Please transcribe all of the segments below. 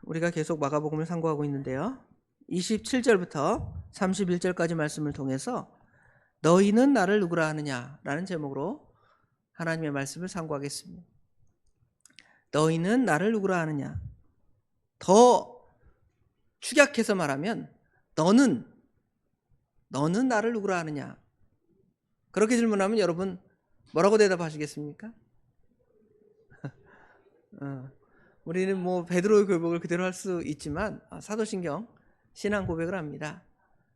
우리가 계속 마가복음을 상고하고 있는데요. 27절부터 31절까지 말씀을 통해서 너희는 나를 누구라 하느냐라는 제목으로 하나님의 말씀을 상고하겠습니다. 너희는 나를 누구라 하느냐. 더 축약해서 말하면 너는 나를 누구라 하느냐. 그렇게 질문하면 여러분 뭐라고 대답하시겠습니까? 우리는 뭐 베드로의 고백을 그대로 할 수 있지만 사도신경 신앙 고백을 합니다.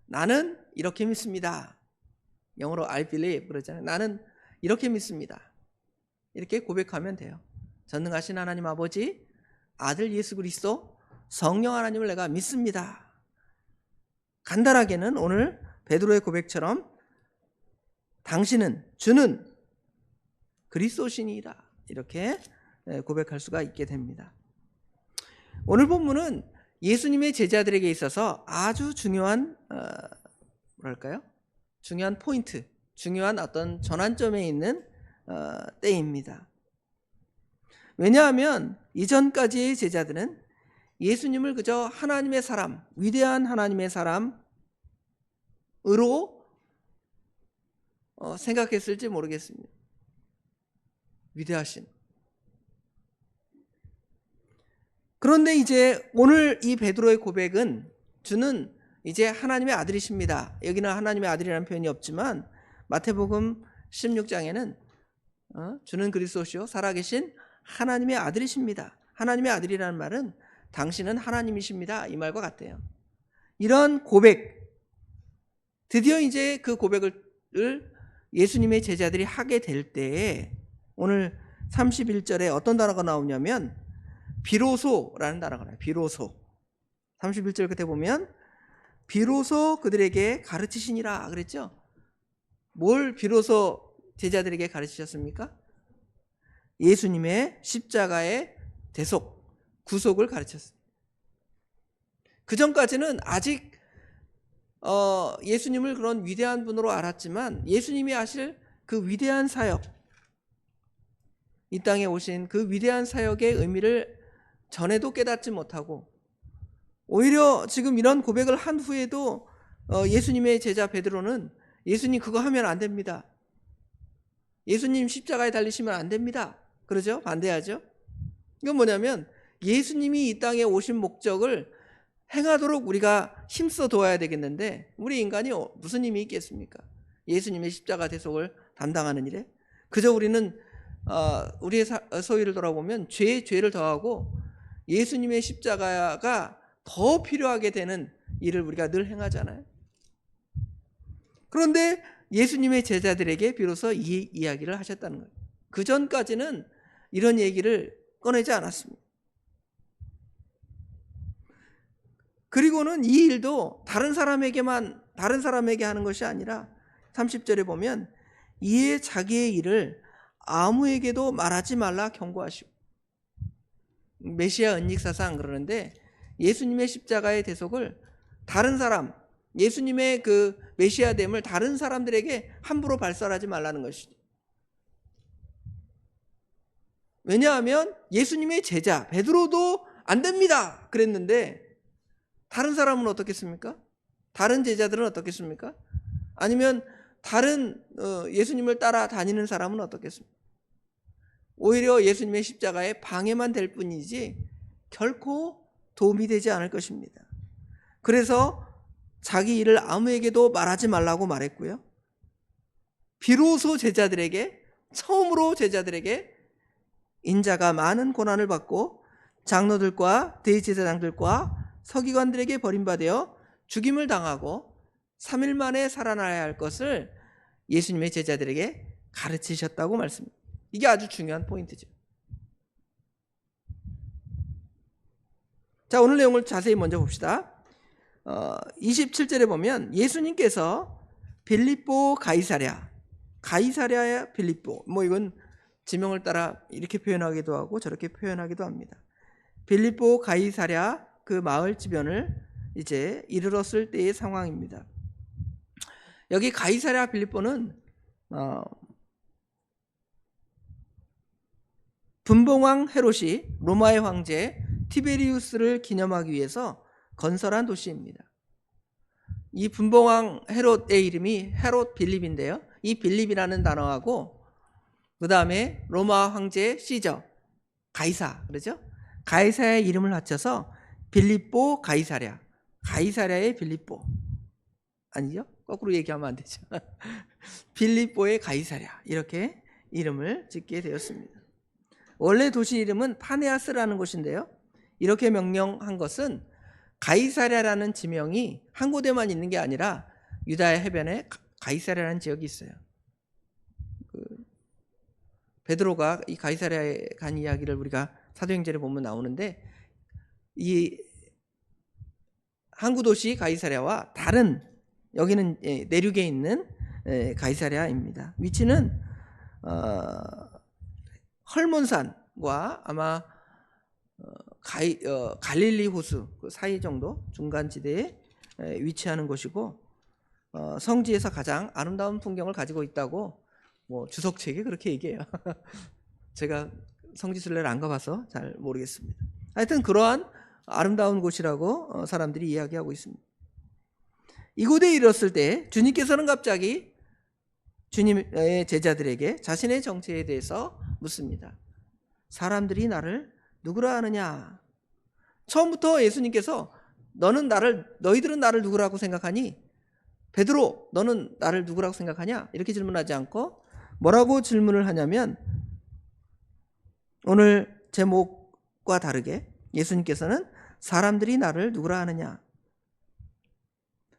나는 이렇게 믿습니다. 영어로 I believe 그러잖아요. 나는 이렇게 믿습니다. 이렇게 고백하면 돼요. 전능하신 하나님 아버지, 아들 예수 그리스도, 성령 하나님을 내가 믿습니다. 간단하게는 오늘 베드로의 고백처럼 당신은 주는 그리스도시니이다. 이렇게 고백할 수가 있게 됩니다. 오늘 본문은 예수님의 제자들에게 있어서 아주 중요한 중요한 포인트, 중요한 어떤 전환점에 있는 때입니다. 왜냐하면 이전까지의 제자들은 예수님을 그저 하나님의 사람, 위대한 하나님의 사람으로 생각했을지 모르겠습니다. 위대하신. 그런데 이제 오늘 이 베드로의 고백은 주는 이제 하나님의 아들이십니다. 여기는 하나님의 아들이라는 표현이 없지만 마태복음 16장에는 주는 그리스도시요 살아계신 하나님의 아들이십니다. 하나님의 아들이라는 말은 당신은 하나님이십니다. 이 말과 같아요. 이런 고백, 드디어 이제 그 고백을 예수님의 제자들이 하게 될 때에 오늘 31절에 어떤 단어가 나오냐면 비로소라는 단어가 나와요. 비로소. 31절 끝에 보면 비로소 그들에게 가르치시니라 그랬죠. 뭘 비로소 제자들에게 가르치셨습니까? 예수님의 십자가의 대속, 구속을 가르쳤습니다. 그 전까지는 아직 예수님을 그런 위대한 분으로 알았지만 예수님이 하실 그 위대한 사역, 이 땅에 오신 그 위대한 사역의 의미를 전에도 깨닫지 못하고 오히려 지금 이런 고백을 한 후에도 예수님의 제자 베드로는 예수님 그거 하면 안 됩니다. 예수님 십자가에 달리시면 안 됩니다. 그러죠? 반대하죠? 이건 뭐냐면 예수님이 이 땅에 오신 목적을 행하도록 우리가 힘써 도와야 되겠는데 우리 인간이 무슨 힘이 있겠습니까? 예수님의 십자가 대속을 담당하는 일에 그저 우리는 우리의 소위를 돌아보면 죄를 더하고 예수님의 십자가가 더 필요하게 되는 일을 우리가 늘 행하잖아요. 그런데 예수님의 제자들에게 비로소 이 이야기를 하셨다는 거예요. 그 전까지는 이런 얘기를 꺼내지 않았습니다. 그리고는 이 일도 다른 사람에게 하는 것이 아니라 30절에 보면 이에 자기의 일을 아무에게도 말하지 말라 경고하시고, 메시아 은닉사상 그러는데 예수님의 십자가의 대속을 다른 사람, 예수님의 그 메시아됨을 다른 사람들에게 함부로 발설하지 말라는 것이죠. 왜냐하면 예수님의 제자 베드로도 안 됩니다 그랬는데 다른 사람은 어떻겠습니까? 다른 제자들은 어떻겠습니까? 아니면 다른 예수님을 따라다니는 사람은 어떻겠습니까? 오히려 예수님의 십자가에 방해만 될 뿐이지 결코 도움이 되지 않을 것입니다. 그래서 자기 일을 아무에게도 말하지 말라고 말했고요. 비로소 처음으로 제자들에게 인자가 많은 고난을 받고 장로들과 대제사장들과 서기관들에게 버림받아 죽임을 당하고 3일 만에 살아나야 할 것을 예수님의 제자들에게 가르치셨다고 말씀합니다. 이게 아주 중요한 포인트죠. 자, 오늘 내용을 자세히 먼저 봅시다. 27절에 보면 예수님께서 빌립보 가이사랴 빌립보, 이건 지명을 따라 이렇게 표현하기도 하고 저렇게 표현하기도 합니다. 빌립보 가이사랴 그 마을 지변을 이제 이르렀을 때의 상황입니다. 여기 가이사랴 빌립보는 분봉왕 헤롯이 로마의 황제 티베리우스를 기념하기 위해서 건설한 도시입니다. 이 분봉왕 헤롯의 이름이 헤롯 빌립인데요. 이 빌립이라는 단어하고 그 다음에 로마 황제 시저, 가이사, 그러죠? 가이사의 이름을 합쳐서 빌립보 가이사랴, 가이사랴의 빌립보. 아니죠? 거꾸로 얘기하면 안 되죠. 빌립보의 가이사랴, 이렇게 이름을 짓게 되었습니다. 원래 도시 이름은 파네아스라는 곳인데요. 이렇게 명명한 것은 가이사랴라는 지명이 한 곳에만 있는 게 아니라 유다야 해변에 가이사랴라는 지역이 있어요. 베드로가 이 가이사랴에 간 이야기를 우리가 사도행전에 보면 나오는데, 이 항구 도시 가이사랴와 다른, 여기는 내륙에 있는 가이사랴입니다. 위치는 헐몬산과 아마 갈릴리 호수 그 사이 정도 중간 지대에 위치하는 곳이고, 성지에서 가장 아름다운 풍경을 가지고 있다고 뭐 주석책에 그렇게 얘기해요. 제가 성지순례를 안 가봐서 잘 모르겠습니다. 하여튼 그러한 아름다운 곳이라고 사람들이 이야기하고 있습니다. 이곳에 이르렀을 때 주님께서는 갑자기 주님의 제자들에게 자신의 정체에 대해서 묻습니다. 사람들이 나를 누구라 하느냐? 처음부터 예수님께서 너희들은 나를 누구라고 생각하니? 베드로, 너는 나를 누구라고 생각하냐? 이렇게 질문하지 않고 뭐라고 질문을 하냐면, 오늘 제목과 다르게 예수님께서는 사람들이 나를 누구라 하느냐?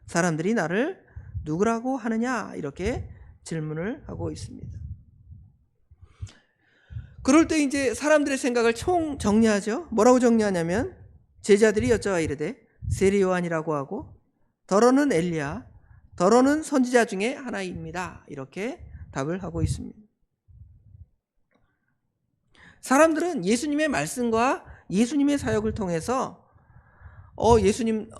사람들이 나를 누구라고 하느냐? 이렇게 질문을 하고 있습니다. 그럴 때 이제 사람들의 생각을 총 정리하죠. 뭐라고 정리하냐면, 제자들이 여쭤와 이르되 세리 요한이라고 하고, 더러는 엘리야, 더러는 선지자 중에 하나입니다. 이렇게 답을 하고 있습니다. 사람들은 예수님의 말씀과 예수님의 사역을 통해서 예수님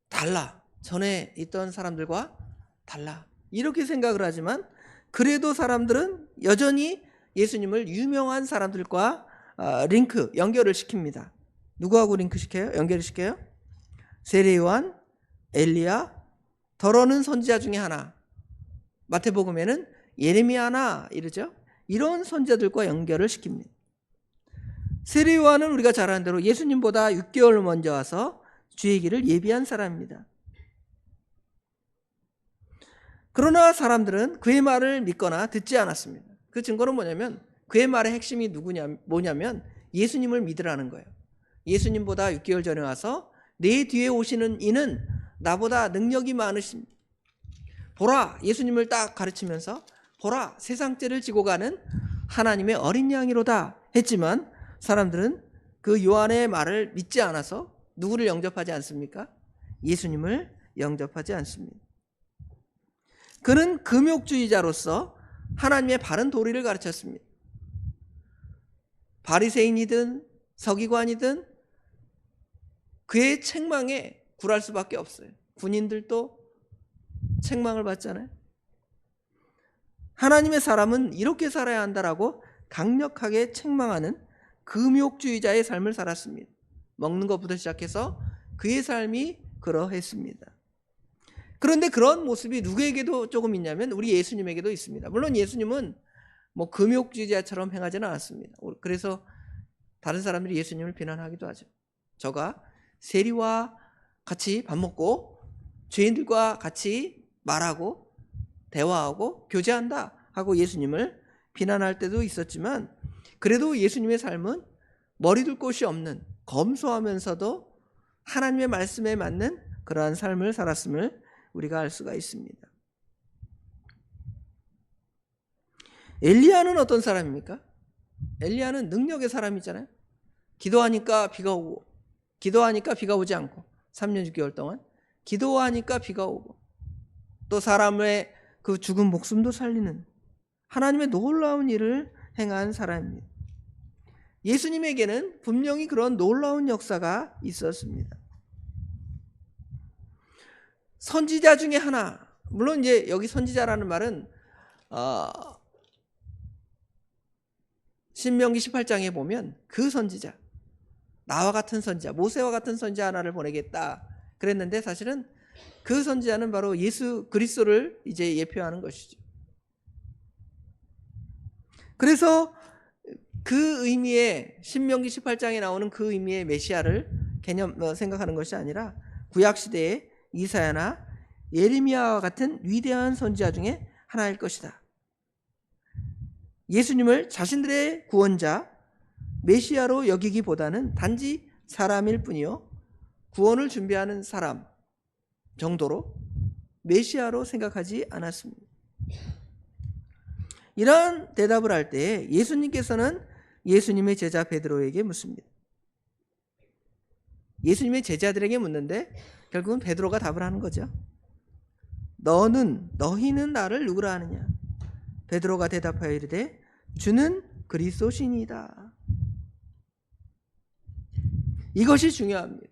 달라, 전에 있던 사람들과 달라, 이렇게 생각을 하지만, 그래도 사람들은 여전히 예수님을 유명한 사람들과 연결을 시킵니다. 누구하고 연결을 시켜요? 세례 요한, 엘리야, 더러는 선지자 중에 하나, 마태복음에는 예레미야나 이러죠. 이런 선지자들과 연결을 시킵니다. 세례 요한은 우리가 잘 아는 대로 예수님보다 6개월 먼저 와서 주의 길을 예비한 사람입니다. 그러나 사람들은 그의 말을 믿거나 듣지 않았습니다. 그 증거는 뭐냐면, 그의 말의 핵심이 뭐냐면 예수님을 믿으라는 거예요. 예수님보다 6개월 전에 와서 내 뒤에 오시는 이는 나보다 능력이 많으십니다. 보라, 예수님을 딱 가르치면서 보라, 세상 죄를 지고 가는 하나님의 어린 양이로다 했지만, 사람들은 그 요한의 말을 믿지 않아서 누구를 영접하지 않습니까? 예수님을 영접하지 않습니다. 그는 금욕주의자로서 하나님의 바른 도리를 가르쳤습니다. 바리새인이든 서기관이든 그의 책망에 굴할 수밖에 없어요. 군인들도 책망을 받잖아요. 하나님의 사람은 이렇게 살아야 한다라고 강력하게 책망하는 금욕주의자의 삶을 살았습니다. 먹는 것부터 시작해서 그의 삶이 그러했습니다. 그런데 그런 모습이 누구에게도 조금 있냐면 우리 예수님에게도 있습니다. 물론 예수님은 뭐 금욕주의자처럼 행하지는 않았습니다. 그래서 다른 사람들이 예수님을 비난하기도 하죠. 저가 세리와 같이 밥 먹고 죄인들과 같이 말하고 대화하고 교제한다 하고 예수님을 비난할 때도 있었지만, 그래도 예수님의 삶은 머리둘 곳이 없는 검소하면서도 하나님의 말씀에 맞는 그러한 삶을 살았음을 우리가 알 수가 있습니다. 엘리야는 어떤 사람입니까? 엘리야는 능력의 사람이잖아요. 기도하니까 비가 오고, 기도하니까 비가 오지 않고, 3년 6개월 동안 기도하니까 비가 오고, 또 사람의 그 죽은 목숨도 살리는 하나님의 놀라운 일을 행한 사람입니다. 예수님에게는 분명히 그런 놀라운 역사가 있었습니다. 선지자 중에 하나, 물론 이제 여기 선지자라는 말은 신명기 18장에 보면 그 선지자, 나와 같은 선지자, 모세와 같은 선지자 하나를 보내겠다 그랬는데 사실은 그 선지자는 바로 예수 그리스도를 이제 예표하는 것이죠. 그래서 그 의미의 신명기 18장에 나오는 그 의미의 메시아를 생각하는 것이 아니라 구약 시대의 이사야나 예레미야와 같은 위대한 선지자 중에 하나일 것이다. 예수님을 자신들의 구원자 메시아로 여기기보다는 단지 사람일 뿐이요 구원을 준비하는 사람 정도로 메시아로 생각하지 않았습니다. 이러한 대답을 할 때 예수님께서는 예수님의 제자 베드로에게 묻습니다. 예수님의 제자들에게 묻는데 결국은 베드로가 답을 하는 거죠. 너희는 나를 누구라 하느냐? 베드로가 대답하여 이르되 주는 그리스도시니이다. 이것이 중요합니다.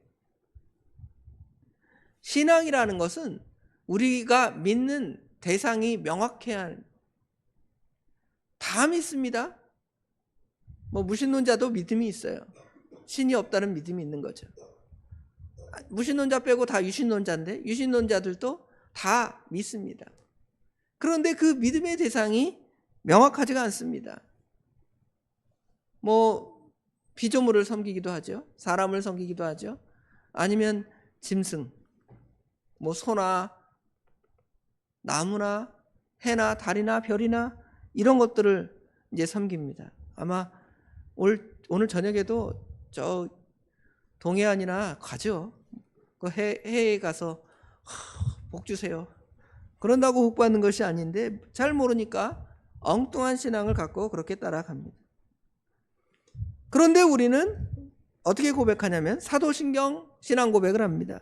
신앙이라는 것은 우리가 믿는 대상이 명확해야 합니다. 다 믿습니다. 무신론자도 믿음이 있어요. 신이 없다는 믿음이 있는 거죠. 무신론자 빼고 다 유신론자인데 유신론자들도 다 믿습니다. 그런데 그 믿음의 대상이 명확하지가 않습니다. 피조물을 섬기기도 하죠. 사람을 섬기기도 하죠. 아니면 짐승, 소나 나무나 해나 달이나 별이나 이런 것들을 이제 섬깁니다. 아마 오늘 저녁에도 저 동해안이나 가죠. 그 해에 가서 복 주세요. 그런다고 복 받는 것이 아닌데 잘 모르니까 엉뚱한 신앙을 갖고 그렇게 따라갑니다. 그런데 우리는 어떻게 고백하냐면 사도신경 신앙 고백을 합니다.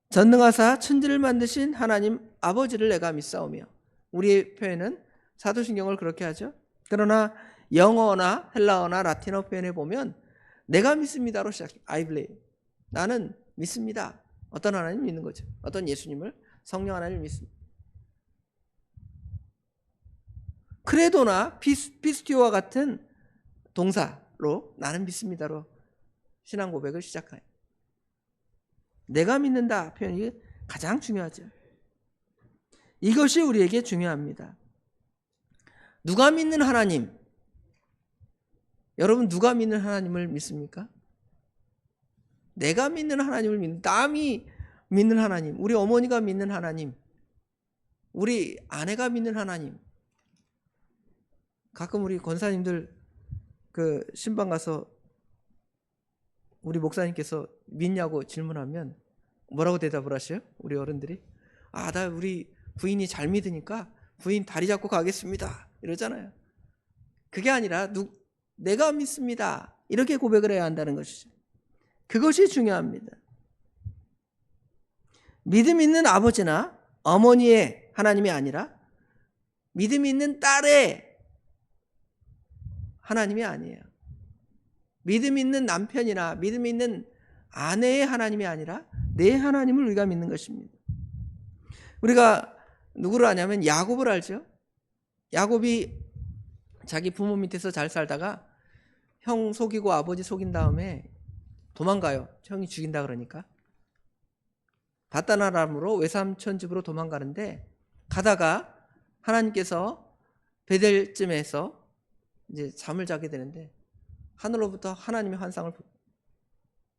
전능하사 천지를 만드신 하나님 아버지를 내가 믿사오며, 우리의 표현은 사도신경을 그렇게 하죠. 그러나 영어나 헬라어나 라틴어 표현에 보면 내가 믿습니다로 시작해요. I believe. 나는 믿습니다. 어떤 하나님 믿는 거죠. 어떤 예수님을, 성령 하나님을 믿습니다. 크레도나 피스티오와 같은 동사로 나는 믿습니다로 신앙 고백을 시작해요. 내가 믿는다 표현이 가장 중요하죠. 이것이 우리에게 중요합니다. 누가 믿는 하나님? 여러분 누가 믿는 하나님을 믿습니까? 내가 믿는 하나님을 남이 믿는 하나님, 우리 어머니가 믿는 하나님, 우리 아내가 믿는 하나님. 가끔 우리 권사님들 그 신방 가서 우리 목사님께서 믿냐고 질문하면 뭐라고 대답을 하셔요? 우리 어른들이 나 우리 부인이 잘 믿으니까 부인 다리 잡고 가겠습니다 이러잖아요. 그게 아니라 내가 믿습니다 이렇게 고백을 해야 한다는 것이죠. 그것이 중요합니다. 믿음 있는 아버지나 어머니의 하나님이 아니라 믿음 있는 딸의 하나님이 아니에요. 믿음 있는 남편이나 믿음 있는 아내의 하나님이 아니라 내 하나님을 우리가 믿는 것입니다. 우리가 누구를 아냐면 야곱을 알죠. 야곱이 자기 부모 밑에서 잘 살다가 형 속이고 아버지 속인 다음에 도망가요. 형이 죽인다 그러니까. 바다나람으로 외삼촌 집으로 도망가는데 가다가 하나님께서 베델쯤에서 이제 잠을 자게 되는데 하늘로부터 하나님의 환상을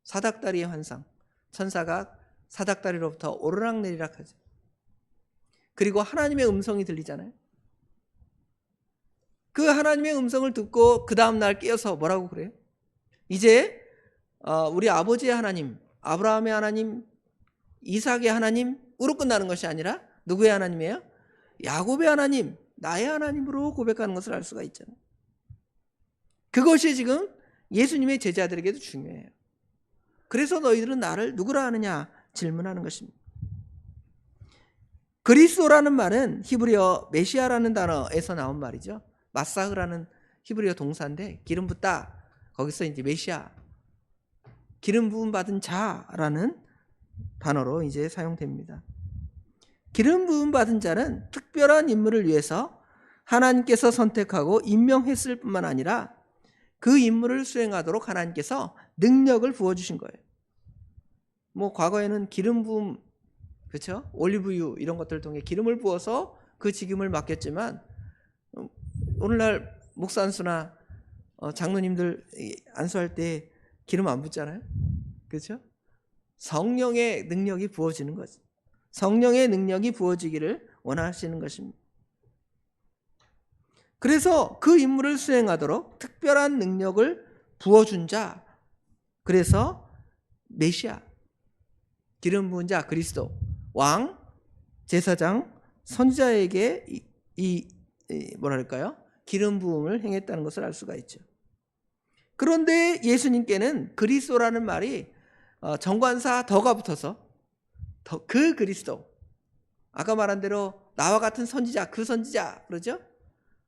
사닥다리의 환상, 천사가 사닥다리로부터 오르락내리락 하죠. 그리고 하나님의 음성이 들리잖아요. 그 하나님의 음성을 듣고 그 다음날 깨어서 뭐라고 그래요? 이제 우리 아버지의 하나님, 아브라함의 하나님, 이삭의 하나님으로 끝나는 것이 아니라 누구의 하나님이에요? 야곱의 하나님, 나의 하나님으로 고백하는 것을 알 수가 있잖아요. 그것이 지금 예수님의 제자들에게도 중요해요. 그래서 너희들은 나를 누구라 하느냐 질문하는 것입니다. 그리스도라는 말은 히브리어 메시아라는 단어에서 나온 말이죠. 마사흐라는 히브리어 동사인데 기름 붓다, 거기서 이제 메시아, 기름 부음 받은 자라는 단어로 이제 사용됩니다. 기름 부음 받은 자는 특별한 인물을 위해서 하나님께서 선택하고 임명했을 뿐만 아니라 그 임무를 수행하도록 하나님께서 능력을 부어주신 거예요. 뭐 과거에는 기름 부음, 그렇죠? 올리브유 이런 것들을 통해 기름을 부어서 그 직임을 맡겼지만 오늘날 목사 안수나 장로님들 안수할 때 기름 안 붓잖아요. 그렇죠? 성령의 능력이 부어지는 거죠. 성령의 능력이 부어지기를 원하시는 것입니다. 그래서 그 임무를 수행하도록 특별한 능력을 부어준 자, 그래서 메시아, 기름 부은 자 그리스도, 왕, 제사장, 선지자에게 뭐랄까요? 기름 부음을 행했다는 것을 알 수가 있죠. 그런데 예수님께는 그리스도라는 말이 정관사 더가 붙어서 그 그리스도, 아까 말한 대로 나와 같은 선지자, 그 선지자 그러죠?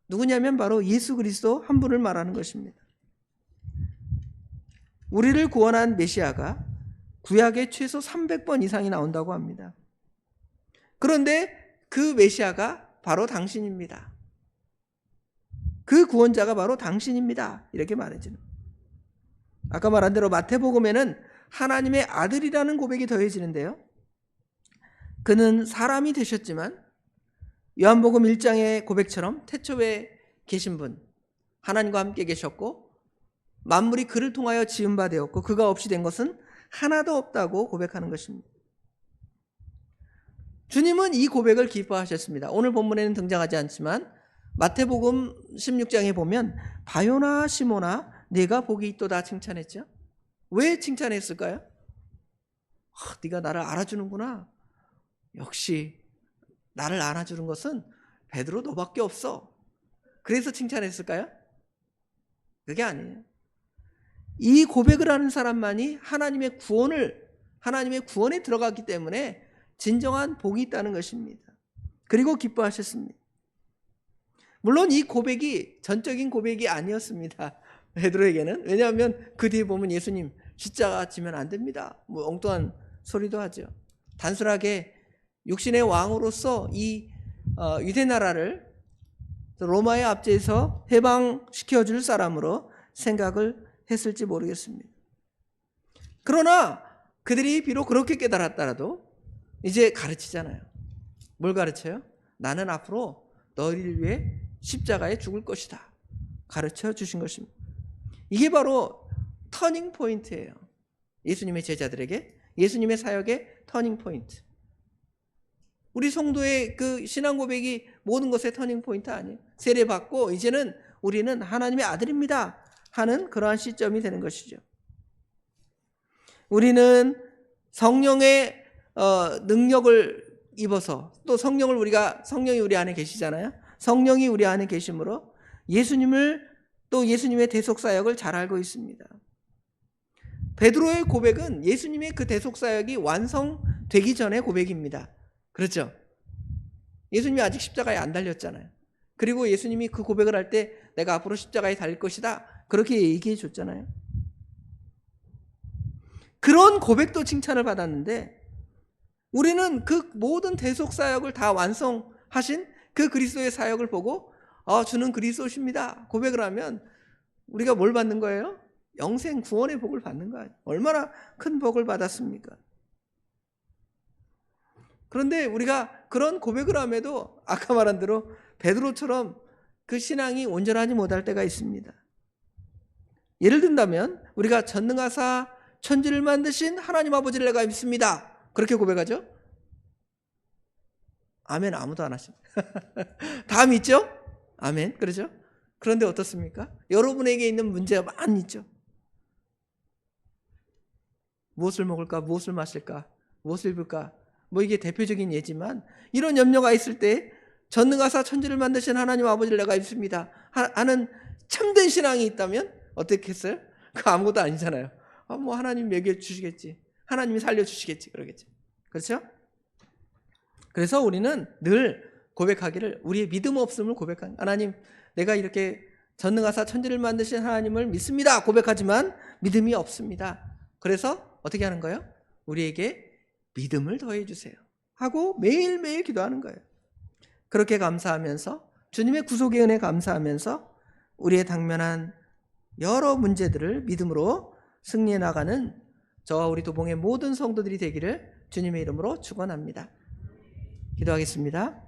누구냐면 바로 예수 그리스도 한 분을 말하는 것입니다. 우리를 구원한 메시아가 구약에 최소 300번 이상이 나온다고 합니다. 그런데 그 메시아가 바로 당신입니다. 그 구원자가 바로 당신입니다. 이렇게 말해주는. 아까 말한 대로 마태복음에는 하나님의 아들이라는 고백이 더해지는데요. 그는 사람이 되셨지만 요한복음 1장의 고백처럼 태초에 계신 분, 하나님과 함께 계셨고 만물이 그를 통하여 지은 바 되었고 그가 없이 된 것은 하나도 없다고 고백하는 것입니다. 주님은 이 고백을 기뻐하셨습니다. 오늘 본문에는 등장하지 않지만 마태복음 16장에 보면 바요나 시모나 네가 복이 있도다 칭찬했죠. 왜 칭찬했을까요? 네가 나를 알아주는구나. 역시 나를 안아주는 것은 베드로 너밖에 없어. 그래서 칭찬했을까요? 그게 아니에요. 이 고백을 하는 사람만이 하나님의 구원에 들어갔기 때문에 진정한 복이 있다는 것입니다. 그리고 기뻐하셨습니다. 물론 이 고백이 전적인 고백이 아니었습니다. 베드로에게는. 왜냐하면 그 뒤에 보면 예수님 십자가 지면 안 됩니다. 뭐 엉뚱한 소리도 하죠. 단순하게 육신의 왕으로서 이 유대 나라를 로마의 압제에서 해방시켜 줄 사람으로 생각을 했을지 모르겠습니다. 그러나 그들이 비록 그렇게 깨달았더라도 이제 가르치잖아요. 뭘 가르쳐요? 나는 앞으로 너희를 위해 십자가에 죽을 것이다. 가르쳐 주신 것입니다. 이게 바로 터닝 포인트예요. 예수님의 제자들에게, 예수님의 사역의 터닝 포인트. 우리 성도의 그 신앙 고백이 모든 것의 터닝 포인트 아니에요. 세례받고 이제는 우리는 하나님의 아들입니다 하는 그러한 시점이 되는 것이죠. 우리는 성령의 능력을 입어서 또 성령이 우리 안에 계시잖아요. 성령이 우리 안에 계심으로 예수님을 또 예수님의 대속사역을 잘 알고 있습니다. 베드로의 고백은 예수님의 그 대속사역이 완성되기 전의 고백입니다. 그렇죠? 예수님이 아직 십자가에 안 달렸잖아요. 그리고 예수님이 그 고백을 할 때 내가 앞으로 십자가에 달릴 것이다. 그렇게 얘기해 줬잖아요. 그런 고백도 칭찬을 받았는데 우리는 그 모든 대속사역을 다 완성하신 그 그리스도의 사역을 보고 주는 그리스도십니다. 고백을 하면 우리가 뭘 받는 거예요? 영생 구원의 복을 받는 거예요. 얼마나 큰 복을 받았습니까? 그런데 우리가 그런 고백을 함에도 아까 말한 대로 베드로처럼 그 신앙이 온전하지 못할 때가 있습니다. 예를 든다면 우리가 전능하사 천지를 만드신 하나님 아버지를 내가 믿습니다. 그렇게 고백하죠? 아멘 아무도 안 하십니다. 다 믿죠? 아멘. 그러죠? 그런데 어떻습니까? 여러분에게 있는 문제가 많이 있죠. 무엇을 먹을까? 무엇을 마실까? 무엇을 입을까? 뭐 이게 대표적인 예지만 이런 염려가 있을 때 전능하사 천지를 만드신 하나님 아버지를 내가 믿습니다 하는 참된 신앙이 있다면 어떻게 했어요? 그거 아무것도 아니잖아요. 뭐 하나님 먹여주시겠지. 하나님이 살려주시겠지. 그러겠죠. 그렇죠? 그래서 우리는 늘 고백하기를 우리의 믿음 없음을 고백하는 하나님 내가 이렇게 전능하사 천지를 만드신 하나님을 믿습니다. 고백하지만 믿음이 없습니다. 그래서 어떻게 하는 거예요? 우리에게 믿음을 더해 주세요 하고 매일매일 기도하는 거예요. 그렇게 감사하면서 주님의 구속의 은혜 감사하면서 우리의 당면한 여러 문제들을 믿음으로 승리해 나가는 저와 우리 도봉의 모든 성도들이 되기를 주님의 이름으로 축원합니다. 기도하겠습니다.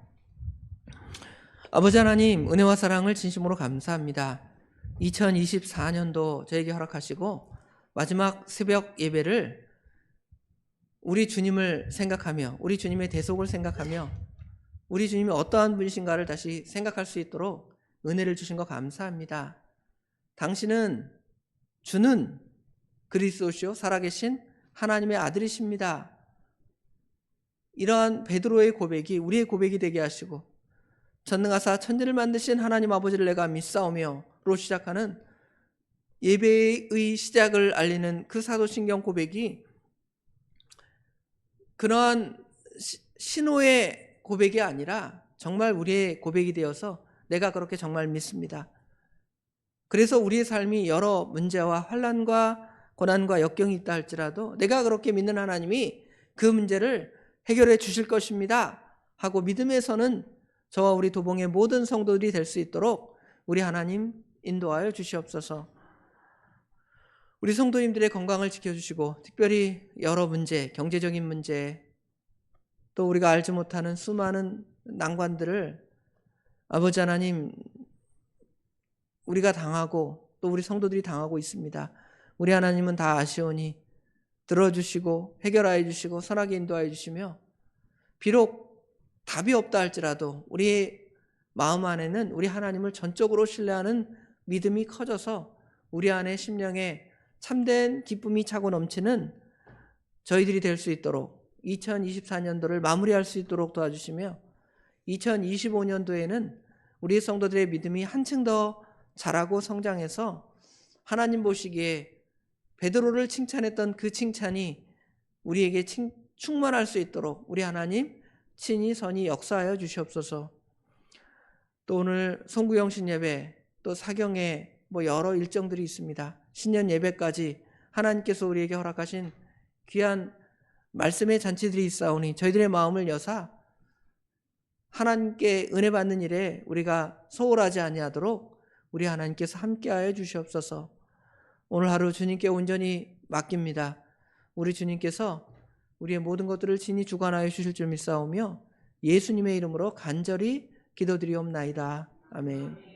아버지 하나님, 은혜와 사랑을 진심으로 감사합니다. 2024년도 저에게 허락하시고 마지막 새벽 예배를 우리 주님을 생각하며, 우리 주님의 대속을 생각하며, 우리 주님이 어떠한 분이신가를 다시 생각할 수 있도록 은혜를 주신 거 감사합니다. 당신은 주는 그리스도시요 살아계신 하나님의 아들이십니다. 이러한 베드로의 고백이 우리의 고백이 되게 하시고, 전능하사 천지를 만드신 하나님 아버지를 내가 믿사오며로 시작하는 예배의 시작을 알리는 그 사도신경 고백이 그러한 신호의 고백이 아니라 정말 우리의 고백이 되어서 내가 그렇게 정말 믿습니다. 그래서 우리의 삶이 여러 문제와 환난과 고난과 역경이 있다 할지라도 내가 그렇게 믿는 하나님이 그 문제를 해결해 주실 것입니다 하고 믿음에서는 저와 우리 도봉의 모든 성도들이 될 수 있도록 우리 하나님 인도하여 주시옵소서. 우리 성도님들의 건강을 지켜주시고, 특별히 여러 문제, 경제적인 문제, 또 우리가 알지 못하는 수많은 난관들을 아버지 하나님, 우리가 당하고 또 우리 성도들이 당하고 있습니다. 우리 하나님은 다 아시오니 들어주시고 해결하여 주시고 선하게 인도하여 주시며, 비록 답이 없다 할지라도 우리의 마음 안에는 우리 하나님을 전적으로 신뢰하는 믿음이 커져서 우리 안에 심령에 참된 기쁨이 차고 넘치는 저희들이 될 수 있도록 2024년도를 마무리할 수 있도록 도와주시며, 2025년도에는 우리 성도들의 믿음이 한층 더 자라고 성장해서 하나님 보시기에 베드로를 칭찬했던 그 칭찬이 우리에게 충만할 수 있도록 우리 하나님 친히 선히 역사하여 주시옵소서. 또 오늘 송구영신 예배, 또 사경에 여러 일정들이 있습니다. 신년 예배까지 하나님께서 우리에게 허락하신 귀한 말씀의 잔치들이 있사오니 저희들의 마음을 여사 하나님께 은혜 받는 일에 우리가 소홀하지 아니하도록 우리 하나님께서 함께하여 주시옵소서. 오늘 하루 주님께 온전히 맡깁니다. 우리 주님께서 우리의 모든 것들을 친히 주관하여 주실 줄 믿사오며 예수님의 이름으로 간절히 기도드리옵나이다. 아멘.